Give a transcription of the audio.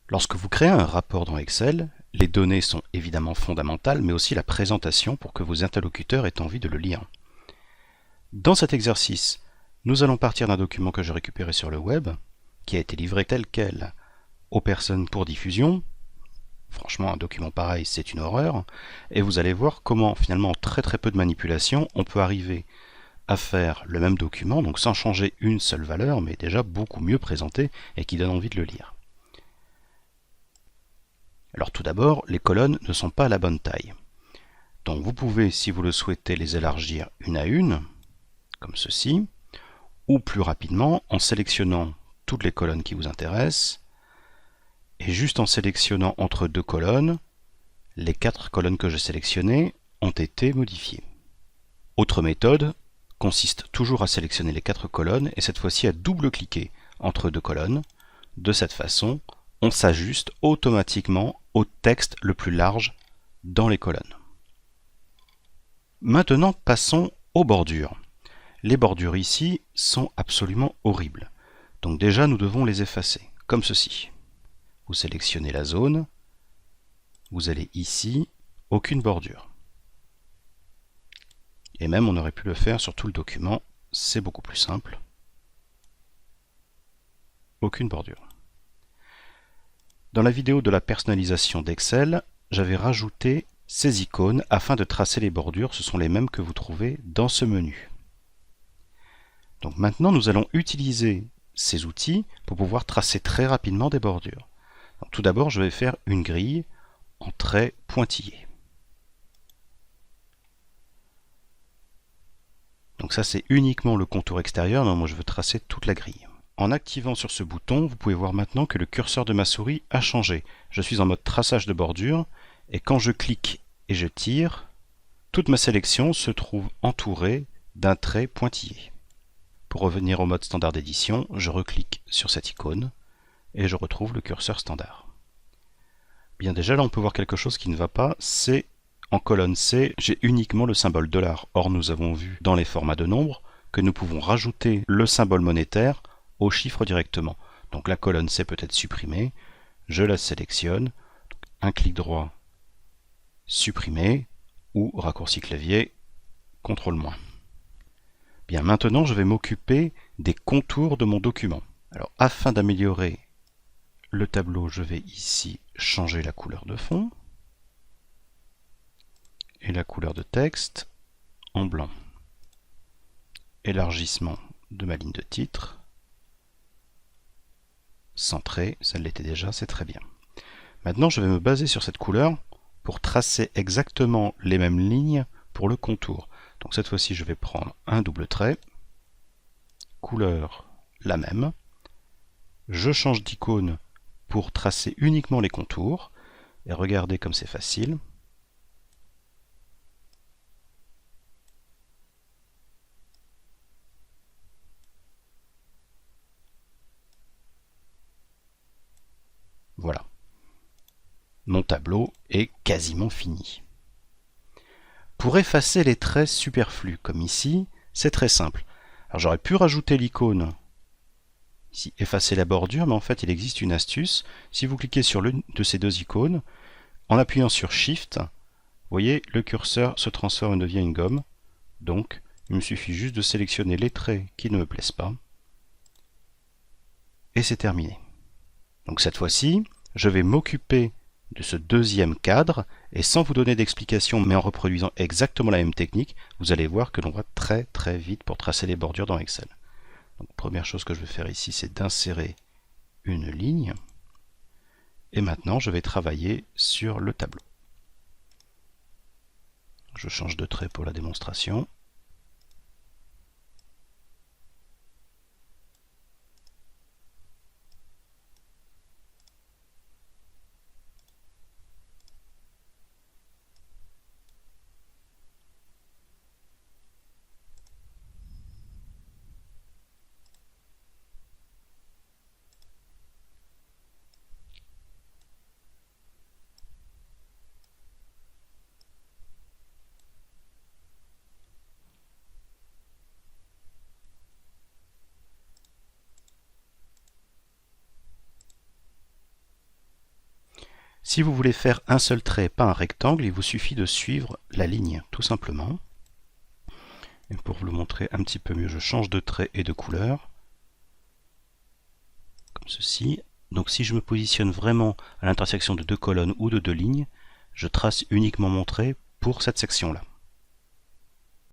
Lorsque vous créez un rapport dans Excel, les données sont évidemment fondamentales, mais aussi la présentation pour que vos interlocuteurs aient envie de le lire. Dans cet exercice, nous allons partir d'un document que j'ai récupéré sur le web, qui a été livré tel quel aux personnes pour diffusion. Franchement, un document pareil, c'est une horreur. Et vous allez voir comment, finalement, en très très peu de manipulation, on peut arriver à faire le même document, donc sans changer une seule valeur, mais déjà beaucoup mieux présenté et qui donne envie de le lire. Alors tout d'abord, les colonnes ne sont pas à la bonne taille. Donc vous pouvez, si vous le souhaitez, les élargir une à une, comme ceci, ou plus rapidement en sélectionnant toutes les colonnes qui vous intéressent, et juste en sélectionnant entre deux colonnes, les 4 colonnes que j'ai sélectionnées ont été modifiées. Autre méthode consiste toujours à sélectionner les 4 colonnes et cette fois-ci à double-cliquer entre deux colonnes. De cette façon, on s'ajuste automatiquement au texte le plus large dans les colonnes. Maintenant, passons aux bordures. Les bordures ici sont absolument horribles. Donc déjà, nous devons les effacer, comme ceci. Vous sélectionnez la zone, vous allez ici, aucune bordure. Et même, on aurait pu le faire sur tout le document, c'est beaucoup plus simple. Aucune bordure. Dans la vidéo de la personnalisation d'Excel, j'avais rajouté ces icônes afin de tracer les bordures, ce sont les mêmes que vous trouvez dans ce menu. Donc maintenant, nous allons utiliser ces outils pour pouvoir tracer très rapidement des bordures. Donc, tout d'abord, je vais faire une grille en traits pointillés. Donc ça, c'est uniquement le contour extérieur. Non, moi, je veux tracer toute la grille. En activant sur ce bouton, vous pouvez voir maintenant que le curseur de ma souris a changé. Je suis en mode traçage de bordure et quand je clique et je tire, toute ma sélection se trouve entourée d'un trait pointillé. Pour revenir au mode standard d'édition, je reclique sur cette icône et je retrouve le curseur standard. Bien déjà là on peut voir quelque chose qui ne va pas, c'est en colonne C, j'ai uniquement le symbole $. Or nous avons vu dans les formats de nombres que nous pouvons rajouter le symbole monétaire au chiffre directement. Donc la colonne C peut être supprimée, je la sélectionne, un clic droit, supprimer, ou raccourci clavier, CTRL-. Bien, maintenant je vais m'occuper des contours de mon document. Alors afin d'améliorer le tableau, je vais ici changer la couleur de fond et la couleur de texte en blanc. Élargissement de ma ligne de titre. Centré, ça l'était déjà, c'est très bien. Maintenant, je vais me baser sur cette couleur pour tracer exactement les mêmes lignes pour le contour. Donc cette fois-ci, je vais prendre un double trait, couleur la même. Je change d'icône pour tracer uniquement les contours. Et regardez comme c'est facile. Voilà. Mon tableau est quasiment fini. Pour effacer les traits superflus, comme ici, c'est très simple. Alors j'aurais pu rajouter l'icône ici, effacer la bordure, mais en fait il existe une astuce. Si vous cliquez sur l'une de ces deux icônes, en appuyant sur Shift, vous voyez, le curseur se transforme et devient une gomme. Donc, il me suffit juste de sélectionner les traits qui ne me plaisent pas. Et c'est terminé. Donc cette fois-ci, je vais m'occuper de ce deuxième cadre, et sans vous donner d'explication, mais en reproduisant exactement la même technique, vous allez voir que l'on va très très vite pour tracer les bordures dans Excel. Donc première chose que je vais faire ici, c'est d'insérer une ligne. Et maintenant, je vais travailler sur le tableau. Je change de trait pour la démonstration. Si vous voulez faire un seul trait, pas un rectangle, il vous suffit de suivre la ligne, tout simplement. Et pour vous le montrer un petit peu mieux, je change de trait et de couleur. Comme ceci. Donc si je me positionne vraiment à l'intersection de deux colonnes ou de deux lignes, je trace uniquement mon trait pour cette section-là.